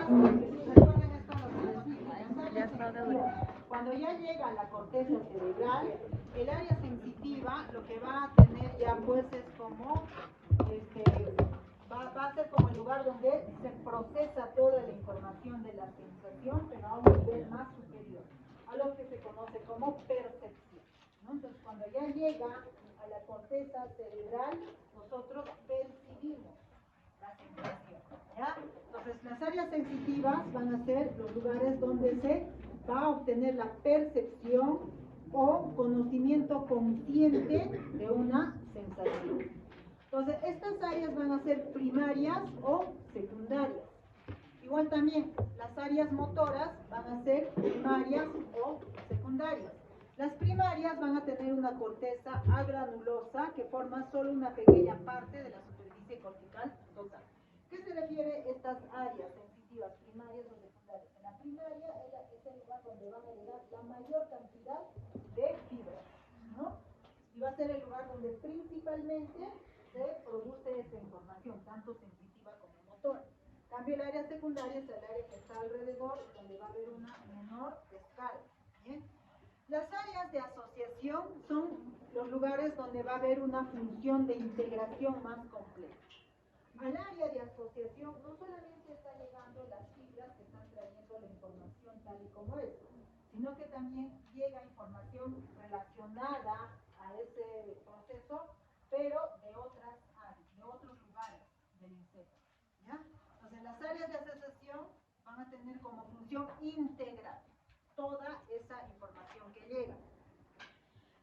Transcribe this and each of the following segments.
Recuerden esto, cuando ya llega a la corteza cerebral, el área sensitiva lo que va a tener ya pues es como va a ser como el lugar donde se procesa toda la información de la sensación, pero a un nivel más superior, a lo que se conoce como percepción, ¿no? Entonces, cuando ya llega a la corteza cerebral, nosotros percibimos la sensación, ¿ya? Entonces, las áreas sensitivas van a ser los lugares donde se va a obtener la percepción o conocimiento consciente de una sensación. Entonces, estas áreas van a ser primarias o secundarias. Igual también, las áreas motoras van a ser primarias o secundarias. Las primarias van a tener una corteza agranulosa que forma solo una pequeña parte de la superficie cortical total. ¿Qué se refiere a estas áreas sensitivas, primarias o secundarias? En la primaria es el lugar donde van a llegar la mayor cantidad de fibras, ¿no? Y va a ser el lugar donde principalmente se produce esta información, tanto sensitiva como motora. En cambio, el área secundaria es el área que está alrededor, donde va a haber una menor descarga. ¿Bien? Las áreas de asociación son los lugares donde va a haber una función de integración más compleja. Al área de asociación no solamente está llegando las fibras que están trayendo la información tal y como es, sino que también llega información relacionada a ese proceso, pero de otras áreas, de otros lugares del insecto, ¿ya? Entonces, las áreas de asociación van a tener como función integrar toda esa información que llega.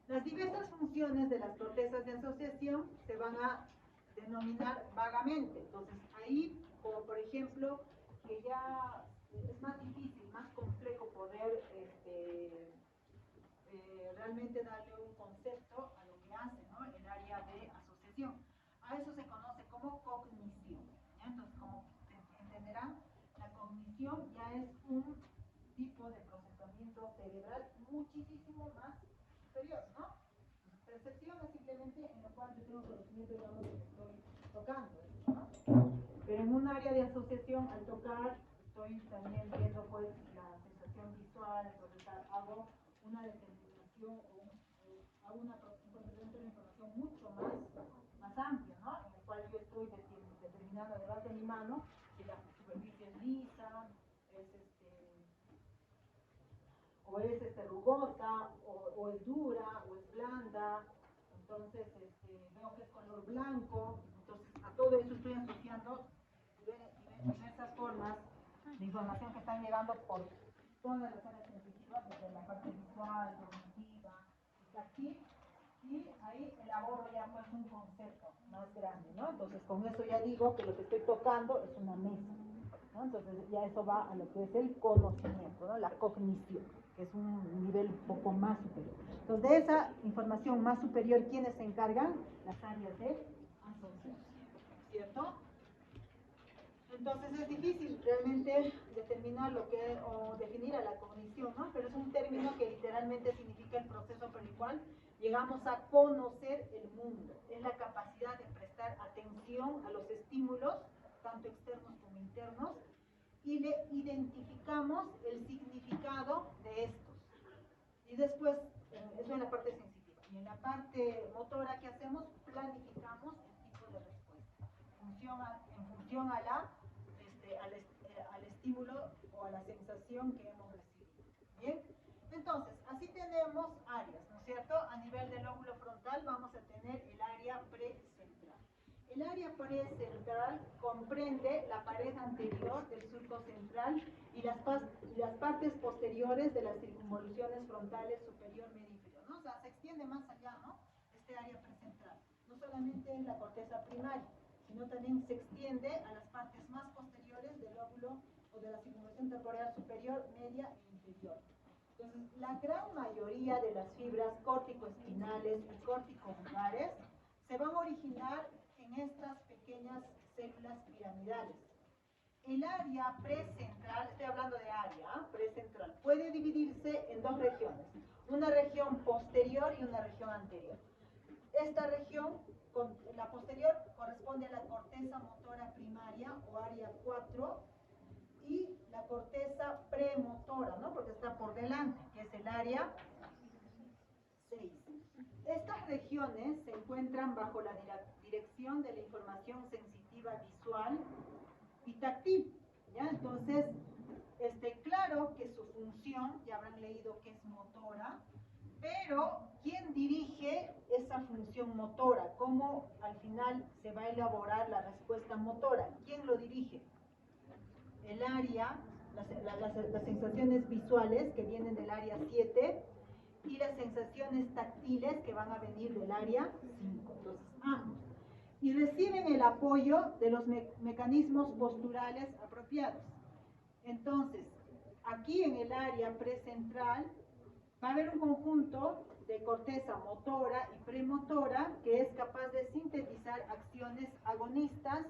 Las diversas funciones de las cortezas de asociación se van a denominar vagamente. Entonces, ahí, como por ejemplo, que ya es más difícil, más complejo poder realmente darle un concepto a lo que hace, ¿no? El área de asociación. A eso se conoce como cognición, ¿ya? Entonces, como entenderán, la cognición ya es un tipo de procesamiento cerebral muchísimo más superior, ¿no? Percepción es simplemente en lo cual yo tengo conocimiento de lo que estoy tocando, ¿no? Pero en un área de asociación, al tocar, estoy también viendo pues la sensación visual, entonces hago una determinación o hago una procesamiento de información mucho más amplia, ¿no? En el cual yo estoy determinando debajo de mi mano si la superficie es lisa, o es rugosa, o es dura, o es blanda. Entonces veo que es color blanco. Entonces a todo eso estoy asociando diversas formas de información que están llegando por todas las áreas sensitivas, desde la parte visual, cognitiva, hasta aquí. Y ahí elaboro ya pues un concepto más grande, ¿no? Entonces con eso ya digo que lo que estoy tocando es una mesa, ¿no? Entonces ya eso va a lo que es el conocimiento, ¿no? La cognición, que es un nivel un poco más superior. Entonces de esa información más superior, ¿quiénes se encargan? Las áreas de asociación, ¿cierto? Entonces es difícil realmente determinar o definir a la cognición, ¿no? Pero es un término que literalmente significa el proceso por el cual llegamos a conocer el mundo. Es la capacidad de prestar atención a los estímulos, tanto externos como internos, y le identificamos el significado de estos. Y después, eso en la parte sensitiva. Y en la parte motora, ¿qué hacemos? Planificamos el tipo de respuesta en función al estímulo o a la sensación que hemos recibido. ¿Bien? Entonces, así tenemos áreas, ¿no es cierto? A nivel del lóbulo frontal vamos a tener el área precentral. El área precentral comprende la pared anterior del surco central y las partes posteriores de las circunvoluciones frontales superior, medio e inferior, ¿no? O sea, se extiende más allá, ¿no? Este área precentral. No solamente en la corteza primaria, sino también se extiende a las partes más posteriores del lóbulo o de la circunvolución temporal superior, media e inferior. Entonces, la gran mayoría de las fibras córtico-espinales y corticovulgares se van a originar en estas pequeñas células piramidales. El área precentral, estoy hablando de área precentral, puede dividirse en dos regiones, una región posterior y una región anterior. Esta región, la posterior, corresponde a la corteza motora primaria o área 4 y la corteza premotora, ¿no? Porque está por delante, que es el área 6. Estas regiones se encuentran bajo la dirección de la información sensitiva visual y táctil, ¿ya? Entonces, claro que su función, ya habrán leído que es motora, pero ¿quién dirige esa función motora? ¿Cómo al final se va a elaborar la respuesta motora? ¿Quién lo dirige? El área, las sensaciones visuales que vienen del área 7 y las sensaciones táctiles que van a venir del área 5. Entonces, ambos. Y reciben el apoyo de los mecanismos posturales apropiados. Entonces, aquí en el área precentral va a haber un conjunto de corteza motora y premotora que es capaz de sintetizar acciones agonistas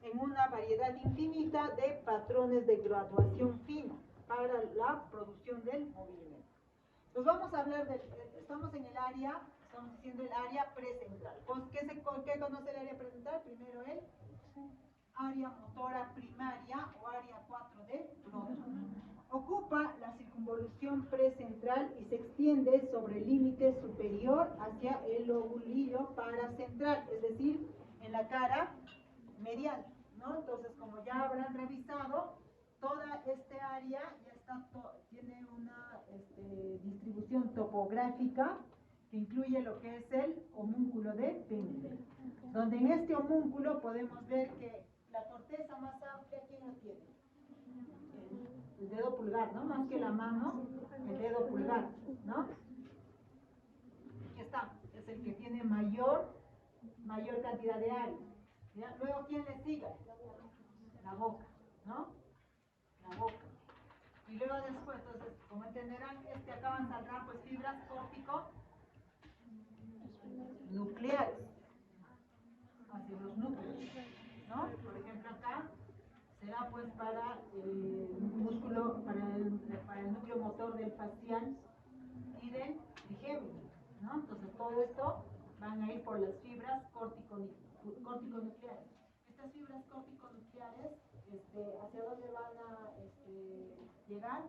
en una variedad infinita de patrones de graduación fina para la producción del movimiento. Pues vamos a hablar estamos en el área, estamos diciendo el área precentral. ¿Qué conoce el área precentral? Primero el área motora primaria o área 4 de Broca. Ocupa la circunvolución precentral y se extiende sobre el límite superior hacia el lobulillo paracentral, es decir, en la cara medial, ¿no? Entonces, como ya habrán revisado, toda este área ya tiene una distribución topográfica que incluye lo que es el homúnculo de Mendel, donde en este homúnculo podemos ver que la corteza más amplia, ¿quién la tiene? El dedo pulgar, ¿no? Más que la mano, el dedo pulgar, ¿no? Aquí está, es el que tiene mayor cantidad de área. ¿Ya? Luego, ¿quién le sigue? La boca, ¿no? La boca. Y luego después, entonces, como entenderán, acá van a saldrán pues fibras córtico nucleares hacia los núcleos, ¿no? Por ejemplo, acá será pues para el músculo, para el núcleo motor del facial y del trigémino, ¿no? Entonces todo esto van a ir por las fibras córtico-nucleares. Estas fibras córtico-nucleares, ¿hacia dónde van a llegar?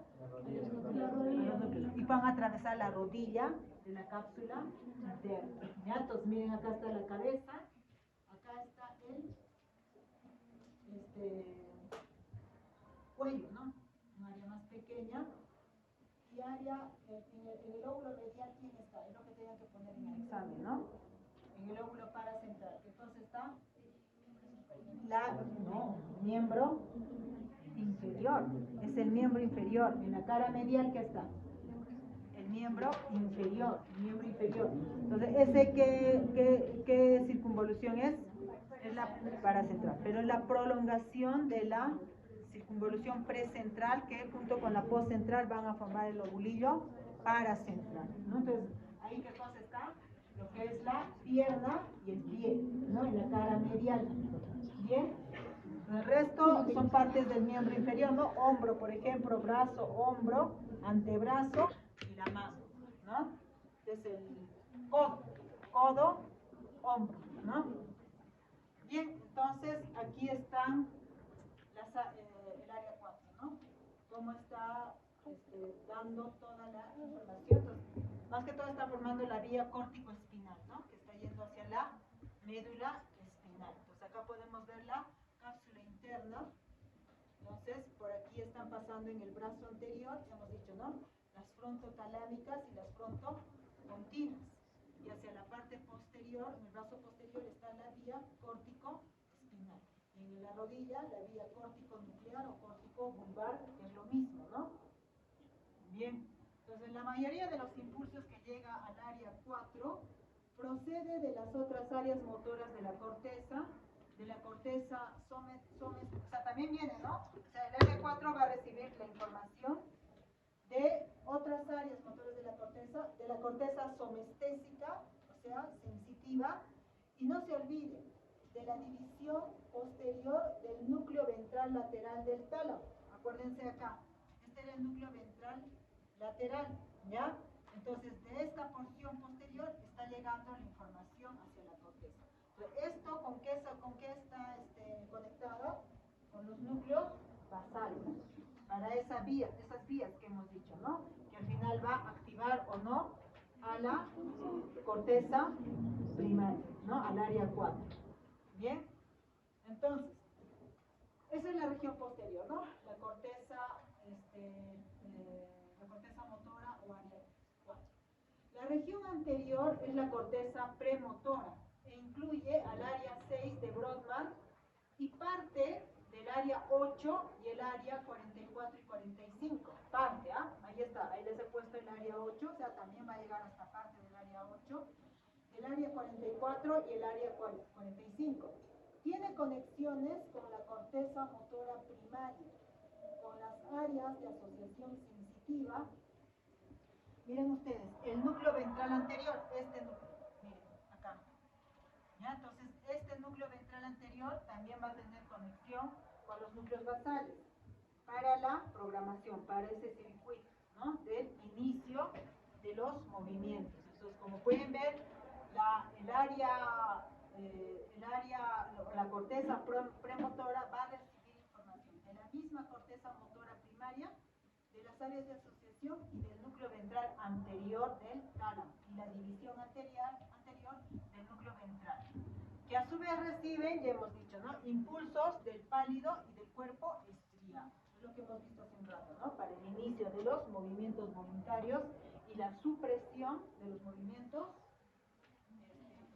Y van a atravesar la rodilla de la cápsula interna. ¿Ya? Entonces miren, acá está la cabeza, acá está el cuello, ¿no? Un área más pequeña. Y área, en el lóbulo medial, ¿quién está? Es lo que tenían que poner en el examen, ¿no? En el lóbulo paracentral. Entonces está miembro inferior. Es el miembro inferior. En la cara medial, ¿qué está? El miembro inferior. Entonces, ¿ese qué circunvolución es? Es la paracentral. Pero es la prolongación de la circunvolución precentral que junto con la postcentral van a formar el lobulillo paracentral, ¿no? Entonces, ahí qué cosa está, lo que es la pierna y el pie, ¿no? En la cara medial. Bien, el resto son partes del miembro inferior, ¿no? Hombro, por ejemplo, brazo, hombro, antebrazo y la mano, ¿no? Es el codo, hombro, ¿no? Bien, entonces aquí están el área 4, ¿no? Cómo está dando toda la información. Entonces, más que todo está formando la vía córtico-espinal, ¿no? Que está yendo hacia la médula espinal. Entonces acá podemos ver la cápsula interna. Entonces, por aquí están pasando en el brazo anterior, ya hemos dicho, ¿no? Las frontotalámicas y las frontocontinas. Y hacia la parte posterior, en el brazo posterior, está la vía córtico-espinal. Y en la rodilla, la vía córtico-nuclear o córtico-vulvar, que es lo mismo, ¿no? Bien, entonces la mayoría de los impulsos que llega al área 4 procede de las otras áreas motoras de la corteza o sea, también viene, ¿no? O sea, el área 4 va a recibir la información de otras áreas motoras de la corteza somestésica, o sea, sensitiva, y no se olvide de la división posterior del núcleo ventral lateral del tálamo. Acuérdense acá, este era el núcleo ventral lateral, ¿ya? Entonces, de esta porción posterior está llegando la información hacia la corteza. Entonces, ¿esto con qué está conectado? Con los núcleos basales. Para esas vías que hemos dicho, ¿no? Que al final va a activar o no a la corteza primaria, ¿no? Al área 4. Bien, entonces, esa es la región posterior, ¿no? La corteza motora o área 4. La región anterior es la corteza premotora e incluye al área 6 de Brodmann y parte del área 8 y el área 44 y 45. Parte, ahí está, ahí les he puesto el área 8, o sea, también va a llegar hasta parte del área 8, el área 44 y el área 45. Tiene conexiones con la corteza motora primaria, con las áreas de asociación sensitiva. Miren ustedes, el núcleo ventral anterior, este núcleo, miren, acá. ¿Ya? Entonces, este núcleo ventral anterior también va a tener conexión con los núcleos basales para la programación, para ese circuito, ¿no? Del inicio de los movimientos. Entonces, como pueden ver, la corteza premotora va a recibir información de la misma corteza motora primaria, de las áreas de asociación y del núcleo ventral anterior del tálamo y la división anterior del núcleo ventral, que a su vez reciben, ya hemos dicho, ¿no? Impulsos del pálido y del cuerpo estriado. Es lo que hemos visto hace un rato, ¿no? Para el inicio de los movimientos voluntarios y la supresión de los movimientos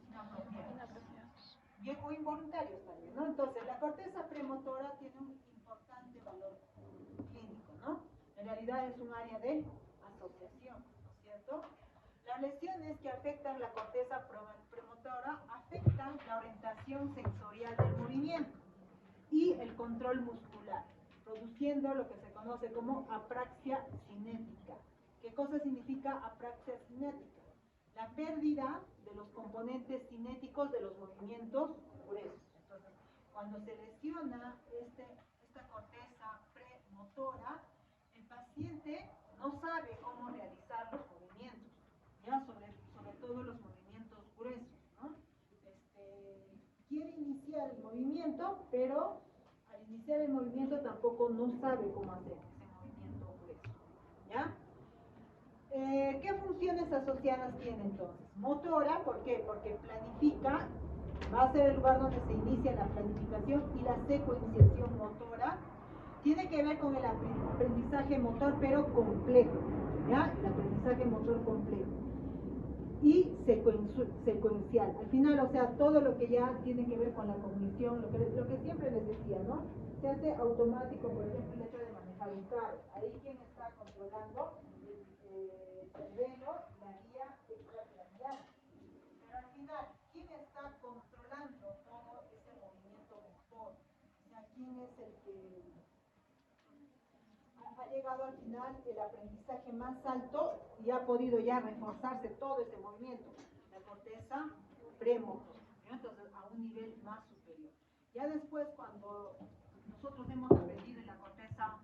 inapropiados. Bien, o involuntarios también, ¿no? Entonces, la corteza premotora tiene un importante valor clínico, ¿no? En realidad es un área de asociación, ¿no es cierto? Las lesiones que afectan la corteza premotora afectan la orientación sensorial del movimiento y el control muscular, produciendo lo que se conoce como apraxia cinética. ¿Qué cosa significa apraxia cinética? La pérdida de los componentes cinéticos de los movimientos gruesos. Entonces, cuando se lesiona esta corteza premotora, el paciente no sabe cómo realizar los movimientos, ¿ya? Sobre todo los movimientos gruesos, ¿no? Quiere iniciar el movimiento, pero al iniciar el movimiento tampoco no sabe cómo hacer ese movimiento grueso, ¿ya? ¿Qué funciones asociadas tiene entonces? Motora, ¿por qué? Porque planifica, va a ser el lugar donde se inicia la planificación y la secuenciación motora. Tiene que ver con el aprendizaje motor, pero complejo, ¿ya? El aprendizaje motor complejo. Y secuencial. Al final, o sea, todo lo que ya tiene que ver con la cognición, lo que siempre les decía, ¿no? Se hace automático, por ejemplo, el hecho de manejar un carro. Ahí quien está controlando el cerebelo, la guía extrapiramidal. Pero al final, ¿quién está controlando todo ese movimiento motor? O sea, ¿quién es el que ha llegado al final el aprendizaje más alto y ha podido ya reforzarse todo ese movimiento? La corteza premotora, entonces a un nivel más superior. Ya después, cuando nosotros hemos aprendido en la corteza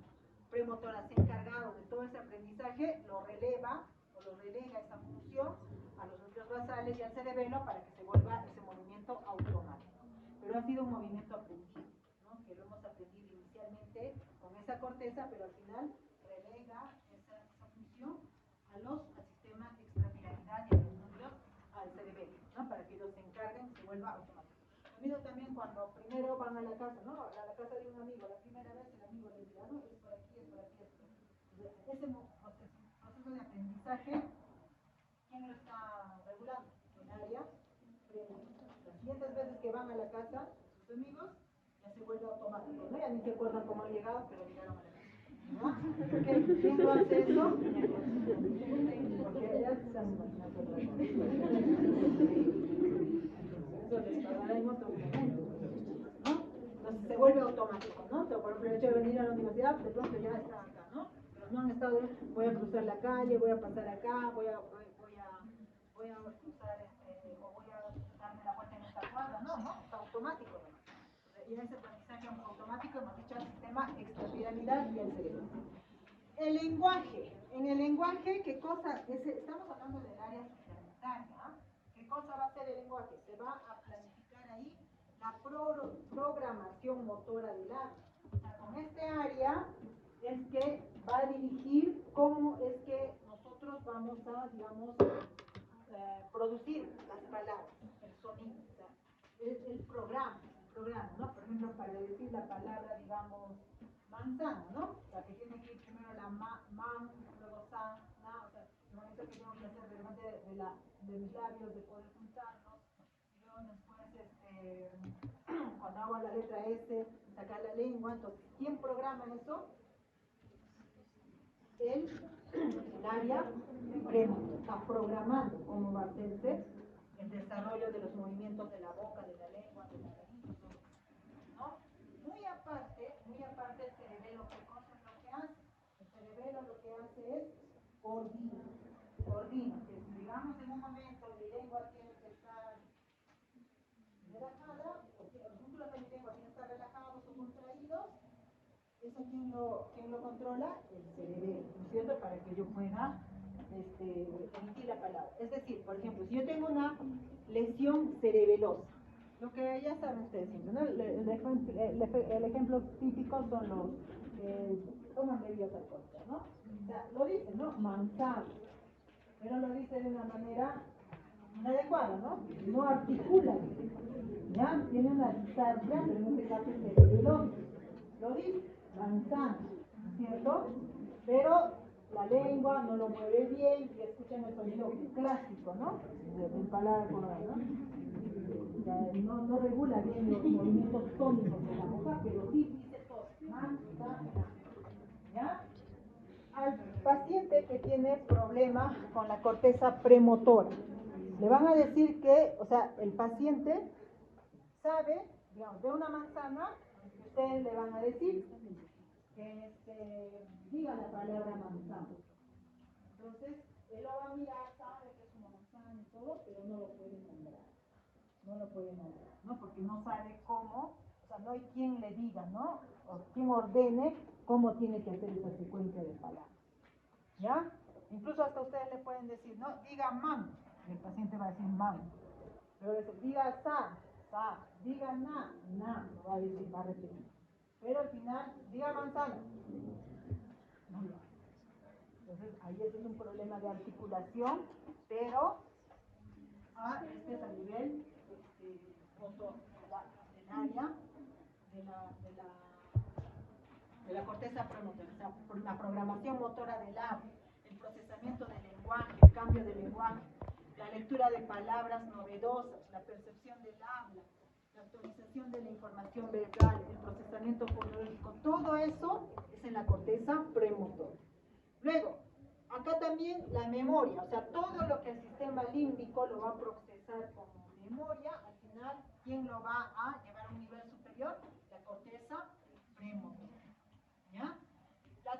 premotora, se ha encargado de todo ese aprendizaje, lo releva o lo relega esa función a los núcleos basales y al cerebelo para que se vuelva ese movimiento automático. Pero ha sido un movimiento aprendido, ¿no? Que lo hemos aprendido inicialmente con esa corteza, pero al final relega esa función al sistema extrapiramidal y a los núcleos al cerebelo, ¿no? Para que ellos se encarguen y se vuelva automático. Lo mismo también cuando primero van a la casa, ¿no? A la casa de un amigo, la primera vez el amigo le dice, no, es por aquí, es por aquí, es por aquí. Entonces, ese proceso de aprendizaje, ¿quién lo está regulando? El área premotora. Las siguientes veces que van a la casa, sus amigos, ya se vuelve automático, ¿no? Ya ni se acuerdan cómo han llegado, pero llegaron a la casa. ¿No? ¿Quién no hace eso? Porque ya se están imaginando otra cosa. Eso les pagará en otro momento, ¿no? Entonces se vuelve automático, ¿no? Entonces, por ejemplo, el hecho de venir a la universidad, de pronto ya están acá, ¿no? Pero no han estado, voy a cruzar la calle, voy a pasar acá, voy a cruzar, o voy a darme la vuelta en esta cuadra, no, está automático, ¿no? Y en ese aprendizaje automático hemos dicho el sistema extrapiramidal y el cerebro. El lenguaje. En el lenguaje, ¿qué cosa? Estamos hablando del área suplementaria. ¿Qué cosa va a ser el lenguaje? Se va a planificar ahí la programación motora del área. O sea, con este área es que va a dirigir cómo es que nosotros vamos a, digamos, producir las palabras, el sonido, o sea, el programa, ¿no? Por ejemplo, para decir la palabra, digamos, manzana, ¿no? O sea, que tiene que ir primero la man, luego san, na, o sea, el momento que tengo que hacer de mis labios, de poder juntarnos, y luego después, cuando hago la letra S, sacar la lengua. Entonces, ¿quién programa eso? El área premotora está programando cómo va a hacerse el desarrollo de los movimientos de la boca, de la lengua, de la nariz, ¿no? Muy aparte, el cerebelo, ¿qué cosa es lo que hace? El cerebelo lo que hace es coordina, que si digamos en un momento mi lengua tiene que estar relajada, o que los músculos de mi lengua tienen que estar relajados o contraídos, ¿eso quién lo controla? El cerebelo, ¿no es cierto? Para que yo pueda emitir la palabra. Es decir, por ejemplo, si yo tengo una lesión cerebelosa, lo que ya saben ustedes siempre, ¿no? El ejemplo típico son los toman bebidas alcohólicas, ¿no? O sea, lo dicen, ¿no? Manzana, pero lo dice de una manera inadecuada, ¿no? No articula, ¿ya? Tiene una distancia, pero en este caso es cerebelosa. Lo dice, manzana, ¿cierto? Pero la lengua no lo mueve bien y escuchan el sonido clásico, ¿no? De palabra con la, ¿no? No regula bien los movimientos tónicos de la boca, pero sí dice todo, manzana, ¿ya? Al paciente que tiene problemas con la corteza premotora, le van a decir que, o sea, el paciente sabe, digamos, de una manzana, ustedes le van a decir que diga la palabra manzana. Entonces, él lo va a mirar, sabe que es una manzana y todo, pero no lo puede nombrar. No lo puede nombrar, ¿no? Porque no sabe cómo, o sea, no hay quien le diga, ¿no? O quien ordene cómo tiene que hacer esa secuencia de palabras. ¿Ya? Incluso hasta ustedes le pueden decir, ¿no? Diga man, y el paciente va a decir man. Pero diga sa, diga na, lo va a decir, va a repetir. Pero al final, diga manzana. No lo hace. Entonces, ahí ese es un problema de articulación, pero este es a nivel motor, del área de la corteza premotora, o sea, por la programación motora del habla, el procesamiento del lenguaje, el cambio de lenguaje, la lectura de palabras novedosas, la percepción del habla, la actualización de la información verbal, el procesamiento fonológico, todo eso es en la corteza premotora. Luego, acá también la memoria, o sea, todo lo que el sistema límbico lo va a procesar como memoria, al final, ¿quién lo va a llevar a un nivel superior? La corteza premotora. ¿Ya? La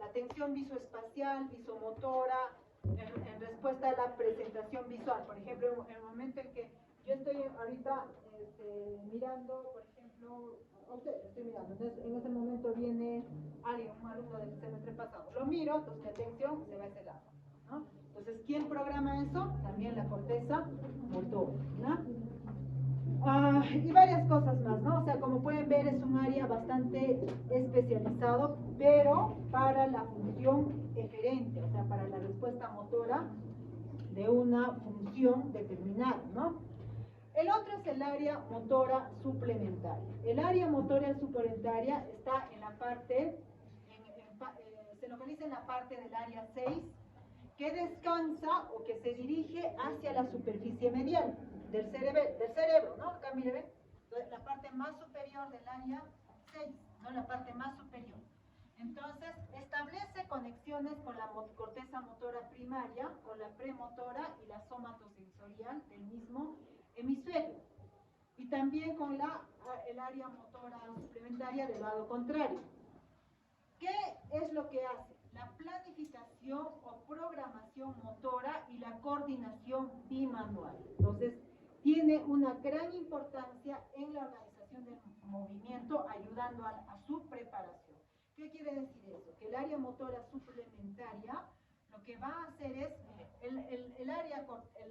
atención visoespacial, visomotora, en respuesta a la presentación visual. Por ejemplo, en el momento en que yo estoy ahorita mirando, por ejemplo, a usted, estoy mirando, entonces en ese momento viene alguien, un alumno del semestre pasado, lo miro, entonces mi atención se va a ese lado, ¿no? Entonces, ¿quién programa eso? También la corteza motora, ¿no? Y varias cosas más, ¿no? O sea, como pueden ver, es un área bastante especializado, pero para la función eferente, o sea, para la respuesta motora de una función determinada, ¿no? El otro es el área motora suplementaria. El área motora suplementaria está en la parte, se localiza en la parte del área 6, que descansa o que se dirige hacia la superficie medial del cerebro, ¿no? Acá mire, ¿ven? La parte más superior del área 6, ¿no? La parte más superior. Entonces, establece conexiones con la corteza motora primaria, con la premotora y la somatosensorial del mismo hemisferio. Y también con el área motora suplementaria del lado contrario. ¿Qué es lo que hace? La planificación o programación motora y la coordinación bimanual. Entonces, tiene una gran importancia en la organización del movimiento, ayudando a su preparación. ¿Qué quiere decir eso? Que el área motora suplementaria lo que va a hacer es,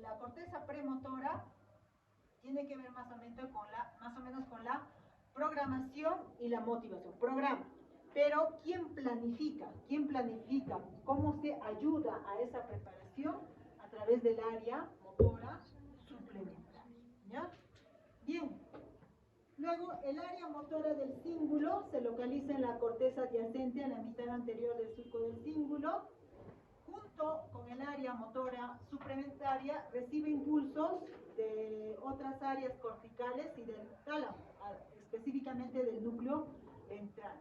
la corteza premotora tiene que ver más o menos con la programación y la motivación. Programa. Pero ¿quién planifica? ¿Quién planifica? ¿Cómo se ayuda a esa preparación? A través del área motora suplementaria. ¿Ya? Bien. Luego, el área motora del cíngulo se localiza en la corteza adyacente a la mitad anterior del surco del cíngulo. Junto con el área motora suplementaria, recibe impulsos de otras áreas corticales y del tálamo, específicamente del núcleo ventral.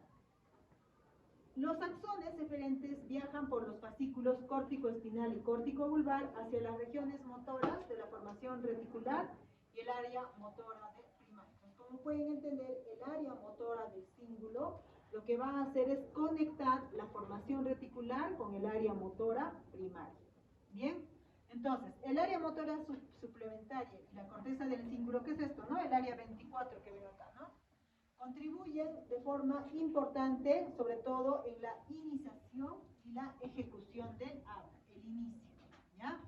Los axones eferentes viajan por los fascículos córtico-espinal y córtico-vulvar hacia las regiones motoras de la formación reticular y el área motora de primaria. Como pueden entender, el área motora del cíngulo lo que va a hacer es conectar la formación reticular con el área motora primaria. ¿Bien? Entonces, el área motora suplementaria y la corteza del cíngulo, ¿qué es esto, no? El área 24 que veo acá, ¿no? Contribuyen de forma importante, sobre todo en la iniciación y la ejecución del habla, el inicio, ¿ya?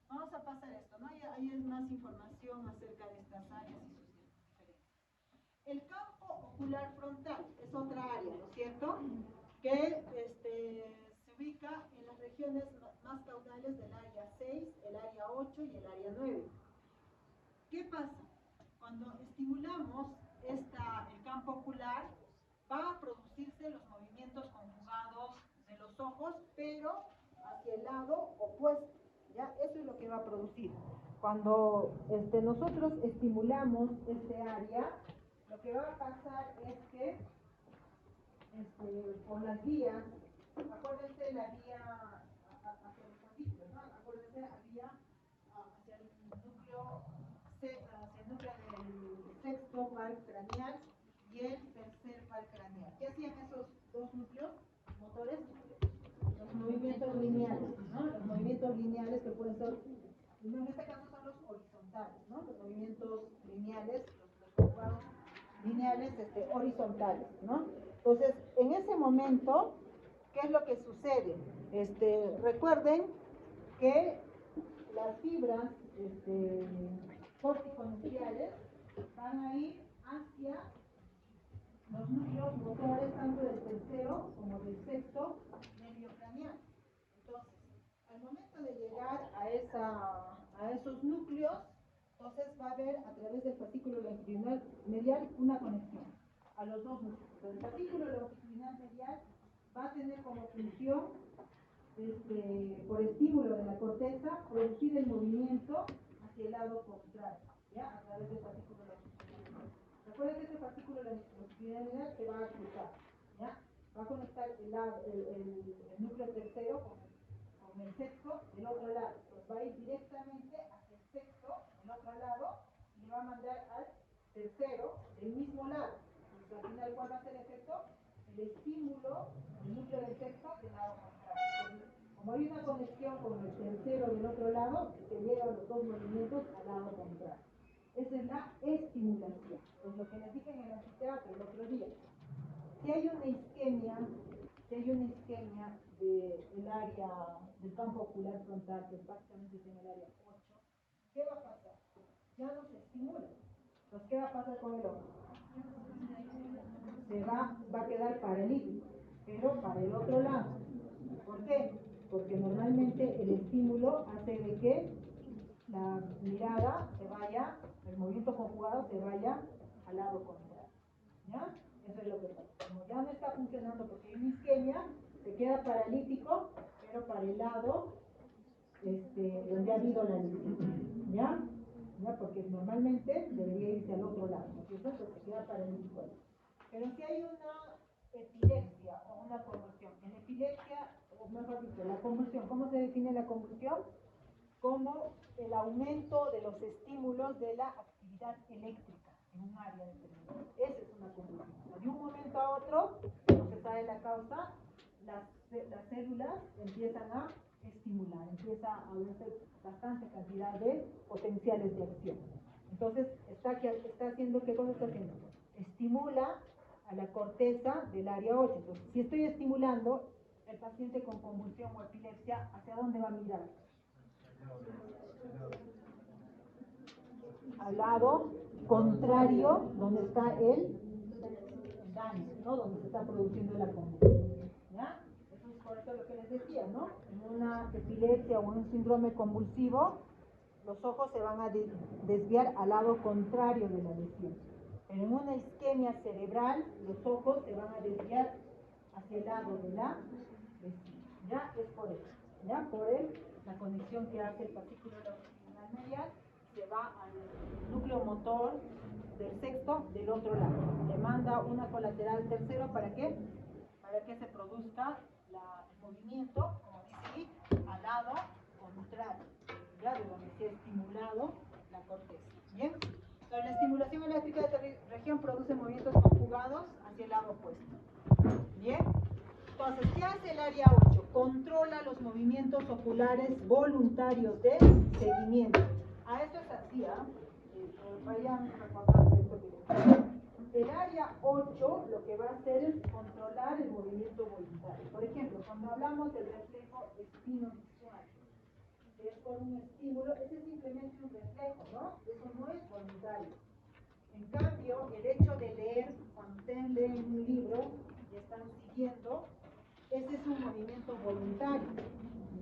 Vamos a pasar esto, ¿no? Ahí es más información acerca de estas áreas y sus diferencias. El campo ocular frontal es otra área, ¿no es cierto? Que se ubica en las regiones más caudales del área 6, el área 8 y el área 9. ¿Qué pasa? Cuando estimulamos el campo ocular, va a producirse los movimientos conjugados de los ojos, pero hacia el lado opuesto. ¿Ya? Eso es lo que va a producir. Cuando nosotros estimulamos este área, lo que va a pasar es que por las vías, acuérdense la vía hacia los fascículos, ¿no? Acuérdense la vía hacia el núcleo del sexto par craneal y el tercer par craneal. ¿Qué hacían esos dos núcleos motores? Los movimientos lineales, ¿no? Los movimientos lineales que pueden ser, en este caso son los horizontales, ¿no? Los movimientos lineales, los conjugados lineales horizontales, ¿no? Entonces, en ese momento, ¿qué es lo que sucede? Recuerden que las fibras córtico-nucleares van a ir hacia los núcleos motores tanto del tercero como del sexto nervio craneal. Entonces, al momento de llegar a esos núcleos, entonces va a haber a través del fascículo longitudinal medial una conexión a los dos núcleos. Entonces, el fascículo longitudinal medial va a tener como función, por estímulo de la corteza, producir el movimiento hacia el lado contrario, ¿ya? A través del fascículo longitudinal. Recuerden que este fascículo longitudinal se va a cruzar, ¿ya? Va a conectar el núcleo tercero con el sexto del otro lado. Pues va a ir directamente hacia el sexto del otro lado y le va a mandar al tercero del mismo lado. Entonces, al final, ¿cuál va a ser el efecto? El estímulo del núcleo del sexto del lado contrario. Entonces, como hay una conexión con el tercero del otro lado, se llegan los dos movimientos al lado contrario. Esa es la estimulación. Pues lo que les dije en el anfiteatro el otro día. Si hay una isquemia del área del campo ocular frontal, que básicamente es en el área 8, ¿qué va a pasar? Ya no se estimula. Entonces, ¿qué va a pasar con el ojo? Va a quedar paralítico, pero para el otro lado. ¿Por qué? Porque normalmente el estímulo hace de que la mirada se vaya, el movimiento conjugado se vaya al lado contrario. ¿Ya? Eso es lo que pasa. Como ya no está funcionando porque hay una isquemia, se queda paralítico, pero para el lado donde ha habido la lesión. ¿Ya? ¿Ya? Porque normalmente debería irse al otro lado, ¿no es cierto? Entonces se queda paralítico ahí. Pero si hay una epilepsia o una convulsión, en epilepsia, o mejor dicho, la convulsión, ¿cómo se define la convulsión? Como el aumento de los estímulos de la actividad eléctrica en un área determinada. Esa es una convulsión. De un momento a otro, no se sabe la causa, las células empiezan a estimular, empieza a haber bastante cantidad de potenciales de acción. Entonces, está haciendo, ¿qué cosa está haciendo? Estimula a la corteza del área 8. Entonces, si estoy estimulando, el paciente con convulsión o epilepsia, ¿hacia dónde va a mirar? Al lado contrario, donde está el daño, ¿no? Donde se está produciendo la convulsión, ¿ya? Eso es por eso lo que les decía, ¿no? En una epilepsia o en un síndrome convulsivo, los ojos se van a desviar al lado contrario de la lesión. Pero en una isquemia cerebral, los ojos se van a desviar hacia el lado de la lesión. ¿Ya? Es por eso. ¿Ya? Por la conexión que hace el fascículo longitudinal medial, se va al núcleo motor del sexto del otro lado. Le manda una colateral tercero, ¿para qué? Para que se produzca el movimiento, como dice ahí, al lado contrario, ¿ya? De donde se ha estimulado la corteza. ¿Bien? Entonces, la estimulación eléctrica de esta región produce movimientos conjugados hacia el lado opuesto. ¿Bien? Entonces, ¿qué hace el área 8? Controla los movimientos oculares voluntarios de seguimiento. A esto es así, vayan recordando esto que les digo. El área 8 lo que va a hacer es controlar el movimiento voluntario. Por ejemplo, cuando hablamos del reflejo espino-visual, es por un estímulo, ese es simplemente un reflejo, ¿no? Eso no es voluntario. En cambio, el hecho de leer, cuando ustedes leen un libro y están siguiendo, ese es un movimiento voluntario,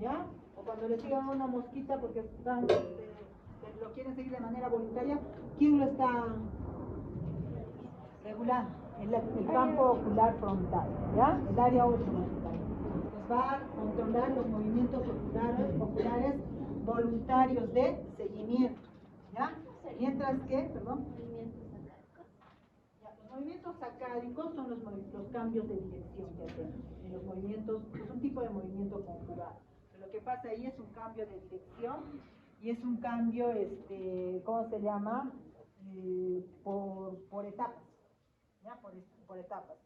¿ya? O cuando le sigan a una mosquita porque están, lo quieren seguir de manera voluntaria, ¿quién lo está regulando? El campo ocular frontal, ¿ya? El área 8 pues va a controlar los movimientos oculares voluntarios de seguimiento, ¿ya? Mientras que, perdón, los movimientos sacádicos son los cambios de dirección que hacemos. En los movimientos, es un tipo de movimiento conjugado. Pero lo que pasa ahí es un cambio de dirección y es un cambio, ¿cómo se llama? Por etapas. ¿Ya? Por etapas.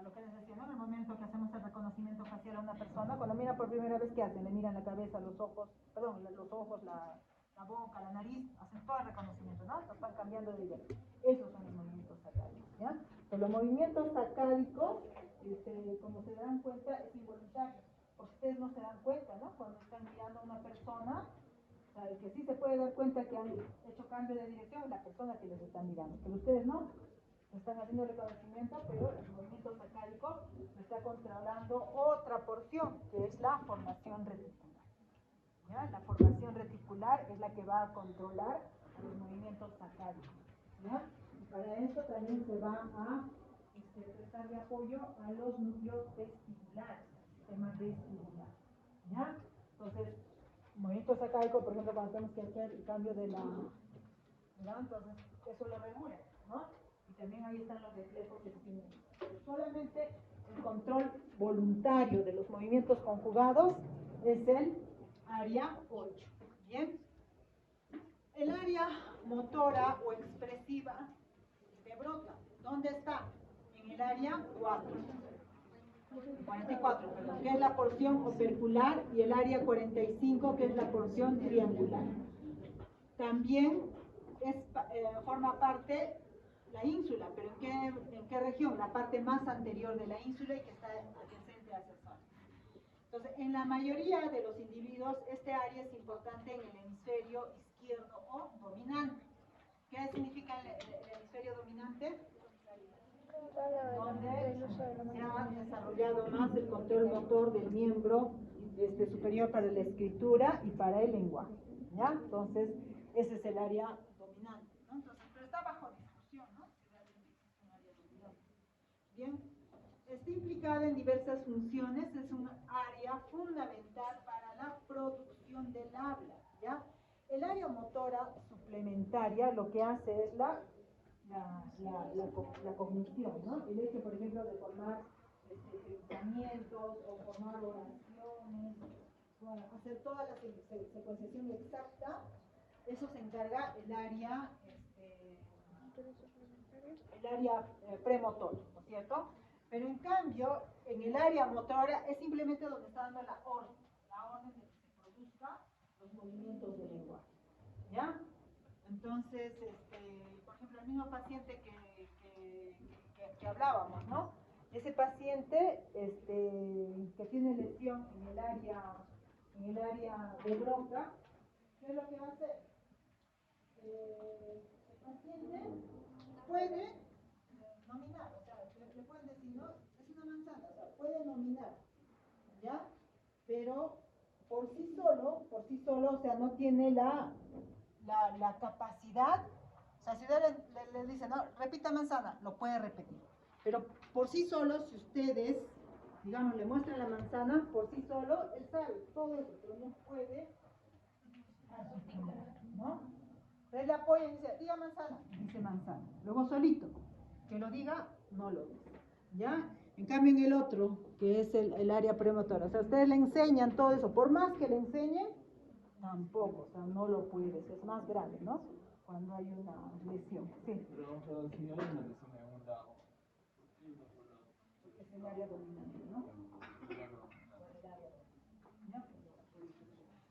Lo que les decía, ¿no? En el momento que hacemos el reconocimiento facial a una persona, cuando mira por primera vez, ¿qué hacen? Le miran la cabeza, los ojos, la boca, la nariz, hacen todo el reconocimiento, ¿no? Están cambiando de dirección. Esos son los movimientos sacádicos, ¿ya? Pero los movimientos sacádicos, como se dan cuenta, es involuntario. Porque ustedes no se dan cuenta, ¿no? Cuando están mirando a una persona, o sea, el que sí se puede dar cuenta que han hecho cambio de dirección es la persona que les está mirando. Pero ustedes no. Están haciendo reconocimiento, pero el movimiento sacádico lo está controlando otra porción, que es la formación reticular. ¿Ya? La formación reticular es la que va a controlar los movimientos sacádicos. ¿Ya? Y para eso también se va a prestar de apoyo a los núcleos vestibulares, sistema vestibular. ¿Ya? Entonces, movimiento sacádico, por ejemplo, cuando tenemos que hacer el cambio de la... ¿verdad? Entonces, eso lo regula, ¿no? Y también ahí están los reflejos espinosos. Solamente el control voluntario de los movimientos conjugados es el área 8. ¿Bien? El área motora o expresiva de Broca, ¿dónde está? En el área 44, perdón, que es la porción opercular, y el área 45, que es la porción triangular. También forma parte la ínsula, pero ¿en qué región? La parte más anterior de la ínsula y que está adyacente hacia el sol. Entonces, en la mayoría de los individuos, este área es importante en el hemisferio izquierdo o dominante. ¿Qué significa el hemisferio dominante? Donde se ha desarrollado más el control motor del miembro superior para la escritura y para el lenguaje. ¿Ya? Entonces, ese es el área dominante, ¿no? Entonces, pero está bajo discusión, ¿no? Si realmente existe un área dominante. Bien, está implicada en diversas funciones, es un área fundamental para la producción del habla, ¿ya? El área motora suplementaria lo que hace es la cognición, ¿no? El hecho, por ejemplo, de formar pensamientos o formar oraciones, hacer toda la secuenciación exacta, eso se encarga el área premotor, ¿no es cierto? Pero en cambio, en el área motora es simplemente donde está dando la orden de que se produzcan los movimientos del lenguaje, ¿ya? Entonces, por ejemplo, el mismo paciente que hablábamos, ¿no? Ese paciente que tiene lesión en el área de Broca, ¿qué es lo que va a hacer? El paciente puede nominar, o sea, dominante, ¿ya? Pero por sí solo, o sea, no tiene la capacidad. O sea, si usted le dice, no, repita manzana, lo puede repetir. Pero por sí solo, si ustedes, digamos, le muestran la manzana, por sí solo, él sabe todo eso, pero no puede articular, ¿no? Entonces le apoya y dice, diga manzana, dice manzana. Luego solito, que lo diga, no lo dice, ¿ya? En cambio en el otro, que es el área premotora, o sea, ustedes le enseñan todo eso, por más que le enseñen, tampoco, o sea, no lo puede, es más grave, ¿no? Cuando hay una lesión, sí. Pero vamos a ver si hay una lesión en un lado. Es el área dominante, ¿no?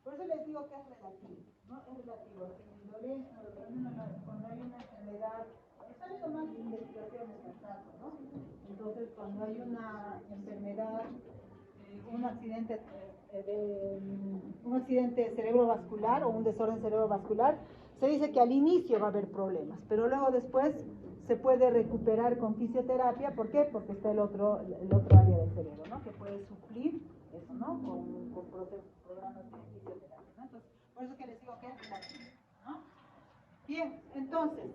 Por eso les digo que es relativo, ¿no? Es relativo. Cuando hay una enfermedad, está habiendo más investigaciones en el caso, ¿no? Entonces, cuando hay una enfermedad, un accidente cerebrovascular o un desorden cerebrovascular, se dice que al inicio va a haber problemas, pero luego después se puede recuperar con fisioterapia. ¿Por qué? Porque está el otro área del cerebro, ¿no? Que puede suplir eso, ¿no? Con programas de fisioterapia, ¿no? Entonces, por eso que les digo que es relativo, ¿no? Bien, entonces,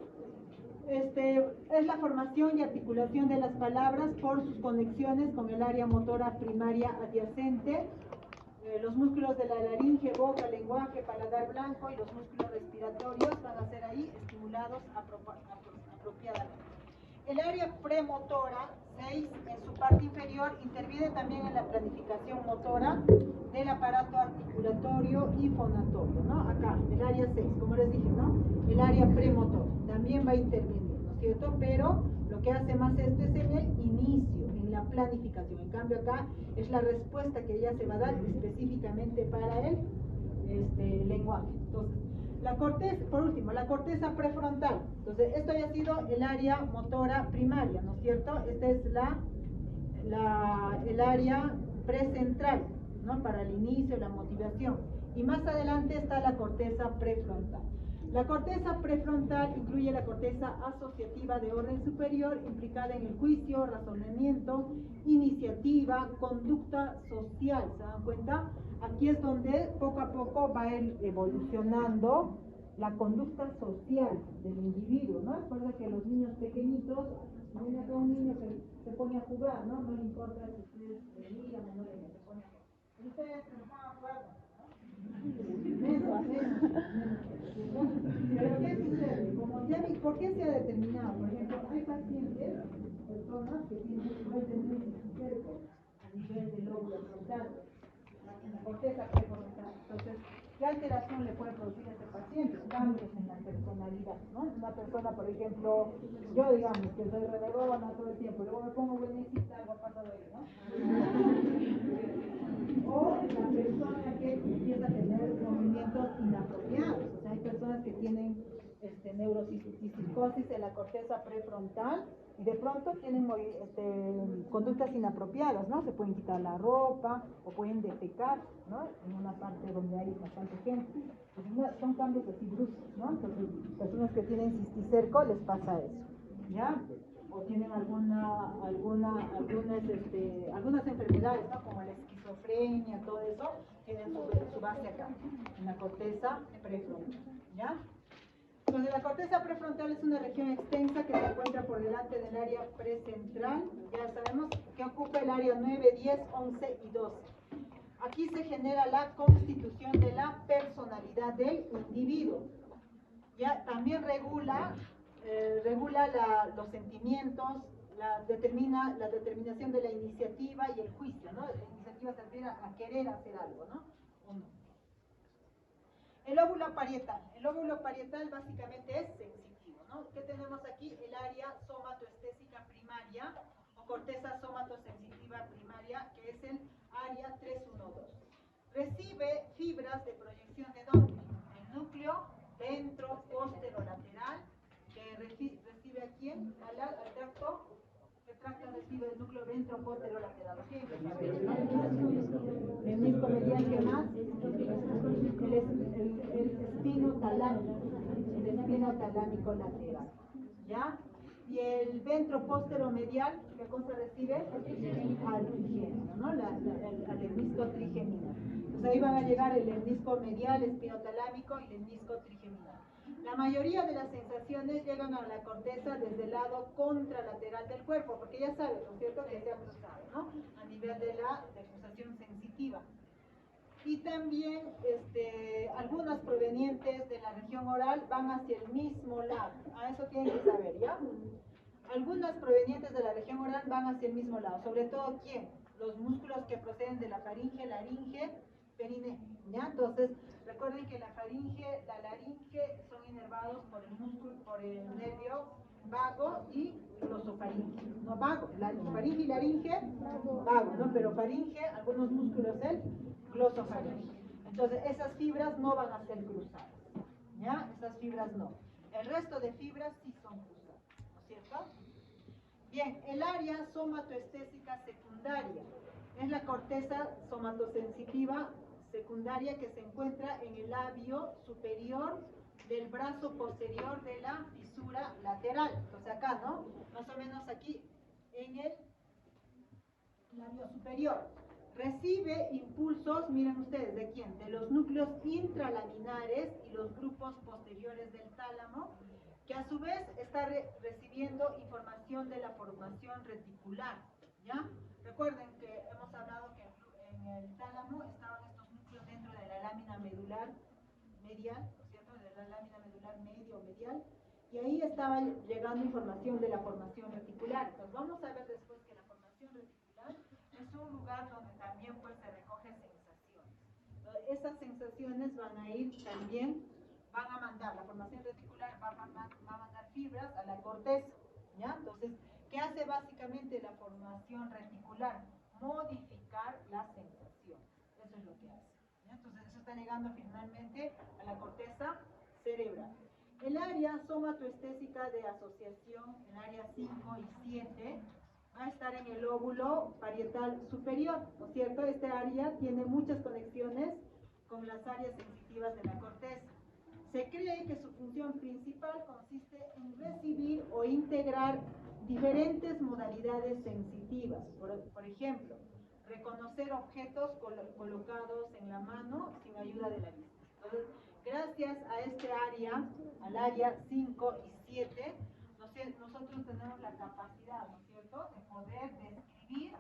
es la formación y articulación de las palabras por sus conexiones con el área motora primaria adyacente, los músculos de la laringe, boca, lenguaje, paladar blanco y los músculos respiratorios van a ser ahí estimulados apropiadamente. El área premotora, 6, en su parte inferior, interviene también en la planificación motora del aparato articulatorio y fonatorio, ¿no? Acá, el área 6, como les dije, ¿no? El área premotora también va a intervenir, ¿no es cierto? Pero lo que hace más esto es en el inicio, en la planificación. En cambio acá es la respuesta que ya se va a dar específicamente para el lenguaje. Entonces, por último, la corteza prefrontal. Entonces, esto ya ha sido el área motora primaria, ¿no es cierto? Esta es el área precentral, ¿no? Para el inicio, la motivación. Y más adelante está la corteza prefrontal. La corteza prefrontal incluye la corteza asociativa de orden superior, implicada en el juicio, razonamiento, iniciativa, conducta social. ¿Se dan cuenta? Aquí es donde poco a poco va a ir evolucionando la conducta social del individuo, ¿no? Recuerda que los niños pequeñitos, si viene acá un niño se pone a jugar, ¿no? No le importa si ustedes le miran o no le miran, se pone a jugar. Ustedes se van a jugar, ¿no? Pero ¿qué sucede? ¿Por qué se ha determinado? Por ejemplo, hay pacientes, personas que pueden tener cerco a nivel del lóbulo frontal, la corteza prefrontal. Entonces, ¿qué alteración le puede producir a este paciente? Cambios en la personalidad, ¿no? Una persona, por ejemplo, yo digamos que soy renegona todo el tiempo, luego me pongo buenecita, algo pasa de ahí, ¿no? O la persona que empieza a tener movimientos inapropiados. O sea, hay personas que tienen neuropsicosis en la corteza prefrontal y de pronto tienen conductas inapropiadas, ¿no? Se pueden quitar la ropa o pueden defecar, ¿no? En una parte donde hay bastante gente. Entonces, son cambios así bruscos, ¿no? Entonces, personas que tienen cisticerco les pasa eso, ¿ya? O tienen algunas enfermedades, ¿no? Como la esquizofrenia, todo eso, tienen su base acá, en la corteza prefrontal, ¿ya? Entonces, la corteza prefrontal es una región extensa que se encuentra por delante del área precentral. Ya sabemos que ocupa el área 9, 10, 11 y 12. Aquí se genera la constitución de la personalidad del individuo. Ya también regula los sentimientos, determina la determinación de la iniciativa y el juicio, ¿no? La iniciativa se refiere a querer hacer algo, ¿no? ¿O no? El lóbulo parietal básicamente es sensitivo, ¿no? ¿Qué tenemos aquí? El área somatoestésica primaria o corteza somatosensitiva primaria, que es el área 312. Recibe fibras de proyección de dónde? El núcleo ventroposterolateral, que recibe a quién? Al tracto. ¿Qué tracto recibe el núcleo ventroposterolateral? El disco medial, ¿qué más? El espino talámico lateral, ¿ya? Y el ventroposteromedial, ¿qué cosa recibe? Al trigémino, ¿no? Al lemnisco trigeminal. Entonces ahí van a llegar el lemnisco medial, espinotalámico y el lemnisco trigeminal. La mayoría de las sensaciones llegan a la corteza desde el lado contralateral del cuerpo, porque ya saben, ¿no es cierto?, que se ha cruzado, ¿no? A nivel de la degustación sensitiva. Y también algunas provenientes de la región oral van hacia el mismo lado. A eso tienen que saber, ¿ya? Algunas provenientes de la región oral van hacia el mismo lado. Sobre todo, ¿quién? Los músculos que proceden de la faringe, laringe, perineo, ¿ya? Entonces, recuerden que la faringe, la laringe son inervados por el músculo, por el nervio vago y glosofaringe. No vago, la faringe y laringe, vago, ¿no? Pero faringe, algunos músculos, el glosofaringe. Entonces, esas fibras no van a ser cruzadas, ¿ya? Esas fibras no. El resto de fibras sí son cruzadas, ¿no es cierto? Bien, el área somatoestésica secundaria es la corteza somatosensitiva secundaria que se encuentra en el labio superior del brazo posterior de la fisura lateral. Entonces acá, ¿no? Más o menos aquí en el labio superior. Recibe impulsos, miren ustedes, ¿de quién? De los núcleos intralaminares y los grupos posteriores del tálamo, que a su vez está recibiendo información de la formación reticular, ¿ya? Recuerden que hemos hablado que en el tálamo estaban estos núcleos dentro de la lámina medular medial, ¿no es cierto?, de la lámina medular medio o medial, y ahí estaba llegando información de la formación reticular. Entonces vamos a ver después que la formación reticular es un lugar donde también pues se recogen sensaciones. Entonces, esas sensaciones van a ir también, van a mandar, la formación reticular va a mandar fibras a la corteza, ¿ya? Entonces, ¿qué hace básicamente la formación reticular? Modificar la sensación. Eso es lo que hace, ¿ya? Entonces, eso está llegando finalmente a la corteza cerebral. El área somatoestésica de asociación, el área 5 y 7, va a estar en el lóbulo parietal superior, ¿no es cierto? Este área tiene muchas conexiones con las áreas sensitivas de la corteza. Se cree que su función principal consiste en recibir o integrar diferentes modalidades sensitivas. Por ejemplo, reconocer objetos colocados en la mano sin ayuda de la vista. Entonces, gracias a este área, al área 5 y 7, nosotros tenemos la capacidad, ¿no es cierto?, de poder describir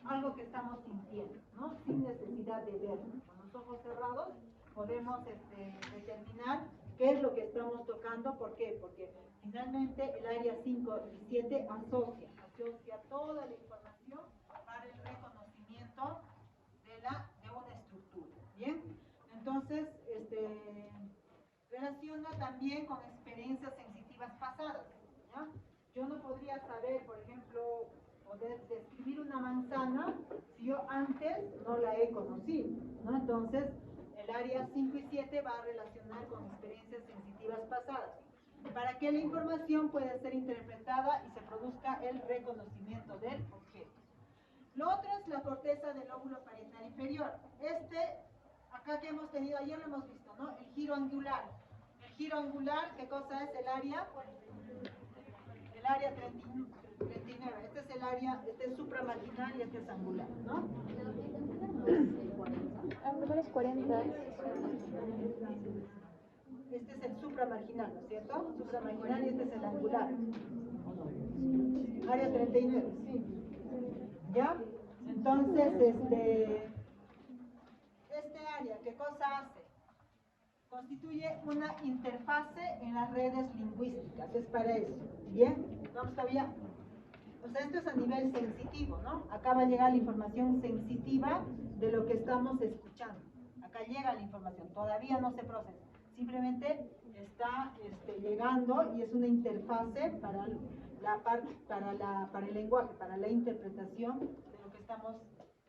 algo que estamos sintiendo, ¿no?, sin necesidad de verlo. Con los ojos cerrados podemos determinar qué es lo que estamos tocando. ¿Por qué? Porque finalmente el área 5 y 7 asocia toda la información para el reconocimiento de una estructura. ¿Bien? Entonces, relaciona también con experiencias sensitivas pasadas, ¿ya? Yo no podría saber, por ejemplo, poder describir una manzana si yo antes no la he conocido, ¿no? Entonces, el área 5 y 7 va a relacionar con experiencias sensitivas pasadas, para que la información pueda ser interpretada y se produzca el reconocimiento del objeto. Lo otro es la corteza del lóbulo parietal inferior. Acá que hemos tenido, ayer lo hemos visto, ¿no? El giro angular. El giro angular, ¿qué cosa es el área? El área 39. Este es el área, este es supramarginal y este es angular, ¿no? A lo mejor es 40. Este es el supramarginal, ¿no es cierto? Supramarginal y este es el angular. Área 39, sí. ¿Ya? Entonces, este área, ¿qué cosa hace? Constituye una interfase en las redes lingüísticas, es para eso. ¿Bien? Vamos todavía. O sea, esto es a nivel sensitivo, ¿no? Acá va a llegar la información sensitiva de lo que estamos escuchando. Acá llega la información, todavía no se procesa. Simplemente está llegando y es una interfase para el lenguaje, para la interpretación de lo que estamos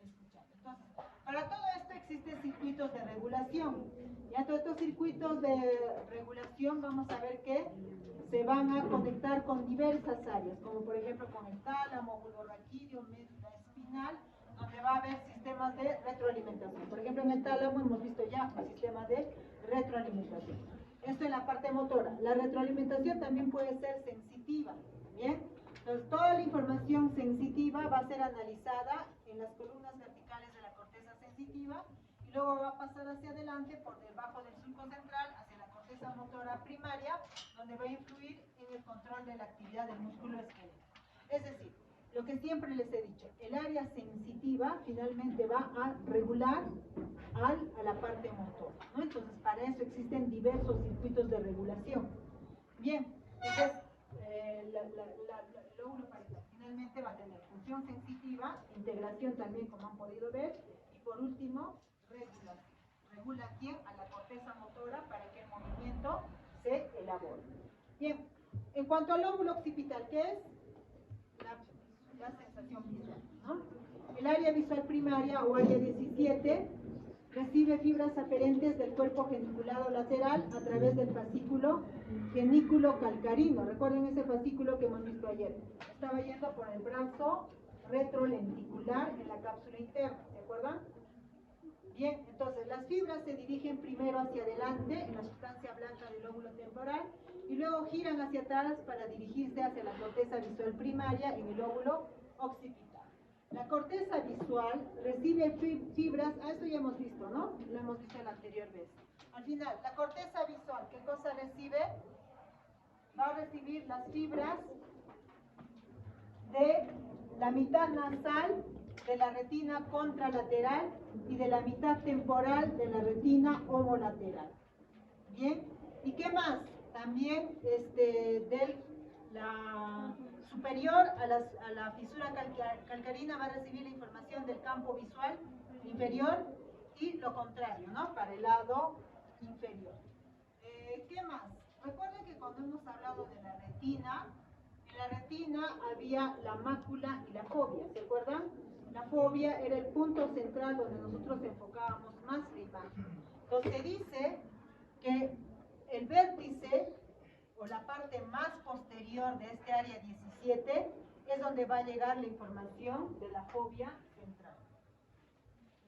escuchando. Entonces, para todo esto existen circuitos de regulación. Ya todos estos circuitos de regulación vamos a ver que se van a conectar con diversas áreas, como por ejemplo con el tálamo, bulbo raquídeo, médula espinal, donde va a haber sistemas de retroalimentación. Por ejemplo, en el tálamo hemos visto ya un sistema de retroalimentación. Esto en la parte motora. La retroalimentación también puede ser sensitiva, ¿bien? Entonces, toda la información sensitiva va a ser analizada en las columnas verticales de la corteza sensitiva y luego va a pasar hacia adelante por debajo del surco central hacia la corteza motora primaria, donde va a influir en el control de la actividad del músculo esquelético. Es decir, lo que siempre les he dicho, el área sensitiva finalmente va a regular a la parte motora, ¿no? Entonces, para eso existen diversos circuitos de regulación. Bien, entonces, el lóbulo parietal finalmente va a tener función sensitiva, integración también, como han podido ver, y por último, regulación. ¿Regula quién? A la corteza motora para que el movimiento se elabore. Bien, en cuanto al lóbulo occipital, ¿qué es? La sensación visual, ¿no? El área visual primaria o área 17 recibe fibras aferentes del cuerpo geniculado lateral a través del fascículo genículo calcarino. Recuerden ese fascículo que hemos visto ayer. Estaba yendo por el brazo retrolenticular en la cápsula interna, ¿se acuerdan? Bien, entonces las fibras se dirigen primero hacia adelante en la sustancia blanca del lóbulo temporal y luego giran hacia atrás para dirigirse hacia la corteza visual primaria en el lóbulo occipital. La corteza visual recibe fibras, esto ya hemos visto, ¿no? Lo hemos visto la anterior vez. Al final, la corteza visual, ¿qué cosa recibe? Va a recibir las fibras de la mitad nasal de la retina contralateral y de la mitad temporal de la retina homolateral. Bien, ¿y qué más? También la superior a la fisura calcarina va a recibir la información del campo visual inferior y lo contrario, ¿no? Para el lado inferior. ¿Qué más? Recuerden que cuando hemos hablado de la retina, en la retina había la mácula y la fovea, ¿se acuerdan? La fovea era el punto central donde nosotros enfocábamos más la imagen. Entonces dice que el vértice o la parte más posterior de este área 17 es donde va a llegar la información de la fovea central.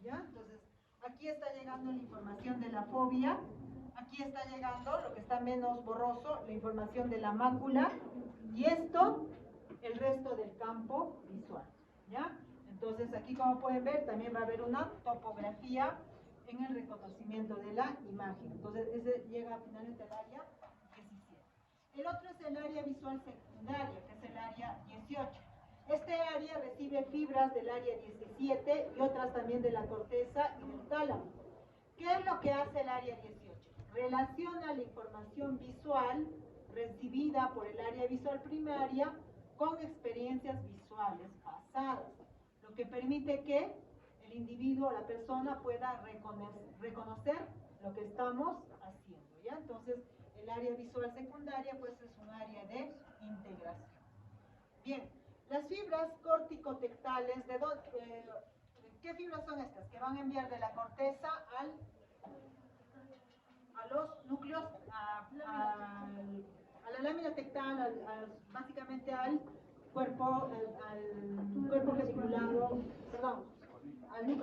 ¿Ya? Entonces, aquí está llegando la información de la fovea, aquí está llegando, lo que está menos borroso, la información de la mácula, y esto, el resto del campo visual. ¿Ya? Entonces, aquí como pueden ver, también va a haber una topografía en el reconocimiento de la imagen. Entonces, ese llega finalmente al área 17. El otro es el área visual secundaria, que es el área 18. Este área recibe fibras del área 17 y otras también de la corteza y del tálamo. ¿Qué es lo que hace el área 18? Relaciona la información visual recibida por el área visual primaria con experiencias visuales pasadas, lo que permite que el individuo o la persona pueda reconocer lo que estamos haciendo, ¿ya? Entonces, el área visual secundaria pues es un área de integración. Bien, las fibras corticotectales, ¿qué fibras son estas? Que van a enviar de la corteza a los núcleos, a la lámina tectal, básicamente al cuerpo geniculado, perdón,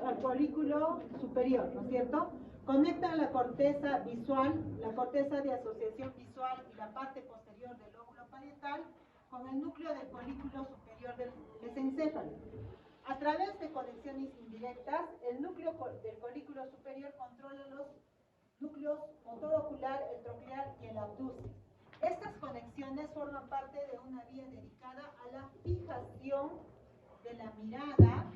al folículo superior, ¿no es cierto? Conectan la corteza visual, la corteza de asociación visual y la parte posterior del lóbulo parietal con el núcleo del folículo superior del mesencéfalo. A través de conexiones indirectas, el núcleo del folículo superior controla los núcleos motor ocular, el troclear y el abductor. Estas conexiones forman parte de una vía dedicada a la fijación de la mirada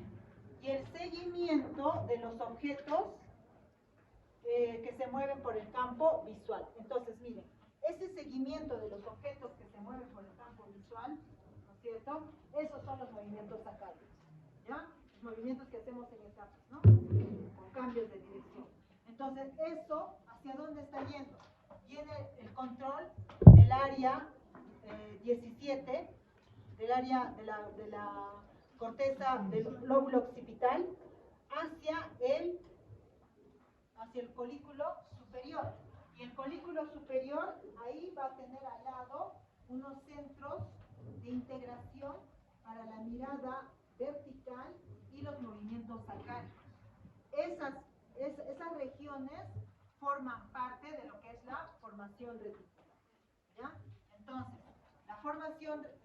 y el seguimiento de los objetos que se mueven por el campo visual. Entonces, miren, ese seguimiento de los objetos que se mueven por el campo visual, ¿no es cierto? Esos son los movimientos sacálicos, ¿ya? Los movimientos que hacemos en etapas, ¿no? Con cambios de dirección. Entonces, ¿eso hacia dónde está yendo? Viene el control del área 17, del área de la corteza del lóbulo occipital, hacia el folículo superior. Y el folículo superior, ahí va a tener al lado unos centros de integración para la mirada vertical y los movimientos sacálicos. Esas regiones forman parte de lo que es la formación reticular. ¿Ya? Entonces,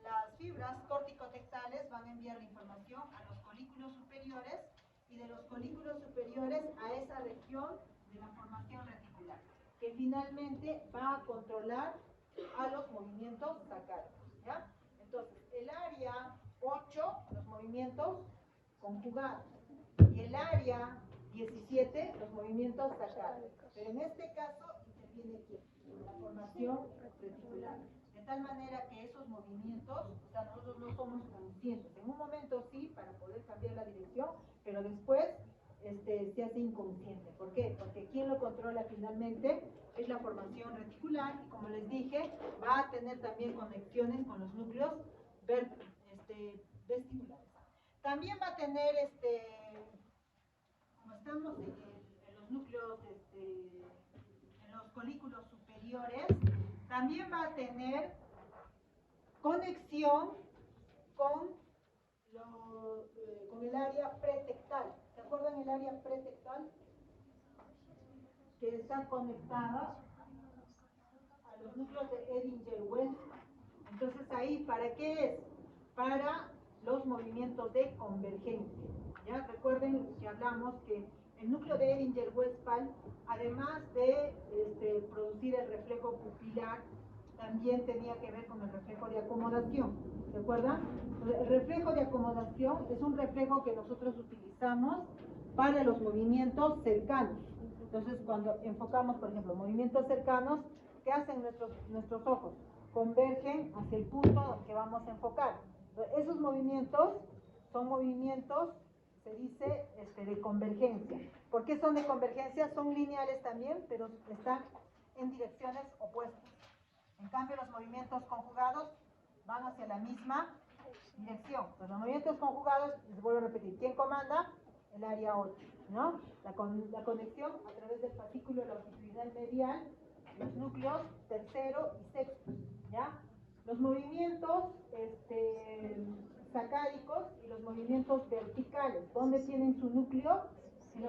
las fibras corticotectales van a enviar la información a los colículos superiores y de los colículos superiores a esa región de la formación reticular, que finalmente va a controlar a los movimientos sacáricos. ¿Ya? Entonces, el área 8, los movimientos conjugados, y el área 17, los movimientos sacáricos. Pero en este caso interviene ¿quién? La formación reticular. De tal manera que esos movimientos, o sea, nosotros no somos conscientes. En un momento sí, para poder cambiar la dirección, pero después se hace inconsciente. ¿Por qué? Porque quien lo controla finalmente es la formación reticular y, como les dije, va a tener también conexiones con los núcleos vesticulares. También va a tener, como estamos en los núcleos, en los colículos superiores, también va a tener conexión con el área pretectal. ¿Se acuerdan el área pretectal? Que está conectada a los núcleos de Edinger-Westphal. Entonces ahí, ¿para qué es? Para los movimientos de convergencia. ¿Ya? Recuerden que hablamos que el núcleo de Edinger-Westphal, además de producir el reflejo pupilar, también tenía que ver con el reflejo de acomodación. ¿Se acuerdan? El reflejo de acomodación es un reflejo que nosotros utilizamos para los movimientos cercanos. Entonces, cuando enfocamos, por ejemplo, movimientos cercanos, ¿qué hacen nuestros ojos? Convergen hacia el punto que vamos a enfocar. Esos movimientos son movimientos, se dice, de convergencia. ¿Por qué son de convergencia? Son lineales también, pero están en direcciones opuestas. En cambio, los movimientos conjugados van hacia la misma dirección. Pues los movimientos conjugados, les vuelvo a repetir, ¿quién comanda? El área 8, ¿no? La conexión a través del fascículo longitudinal medial, los núcleos tercero y sexto, ¿ya? Los movimientos sacáricos y los movimientos verticales, ¿dónde tienen su núcleo? En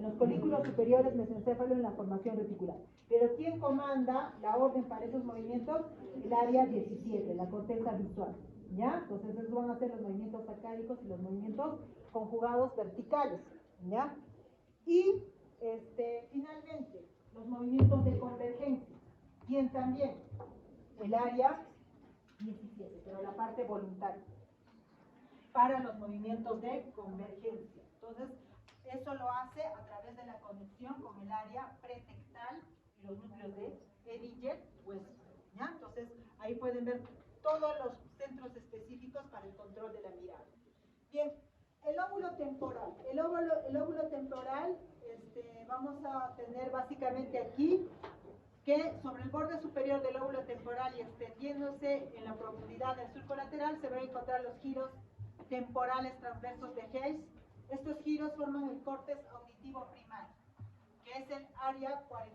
los colículos superiores mesencéfalo en la formación reticular. Pero ¿quién comanda la orden para esos movimientos? El área 17, la corteza visual. ¿Ya? Entonces esos van a ser los movimientos sacáricos y los movimientos conjugados verticales. ¿Ya? Y finalmente, los movimientos de convergencia. ¿Quién también? El área 17, pero la parte voluntaria. Para los movimientos de convergencia. Entonces, eso lo hace a través de la conexión con el área pretectal y los núcleos de Edinger-Westphal. ¿Ya? Entonces, ahí pueden ver todos los centros específicos para el control de la mirada. Bien, el óvulo temporal. El óvulo temporal, vamos a tener básicamente aquí que sobre el borde superior del óvulo temporal y extendiéndose en la profundidad del surco lateral se van a encontrar los giros temporales transversos de Hayes. Estos giros forman el córtex auditivo primario, que es el área 40.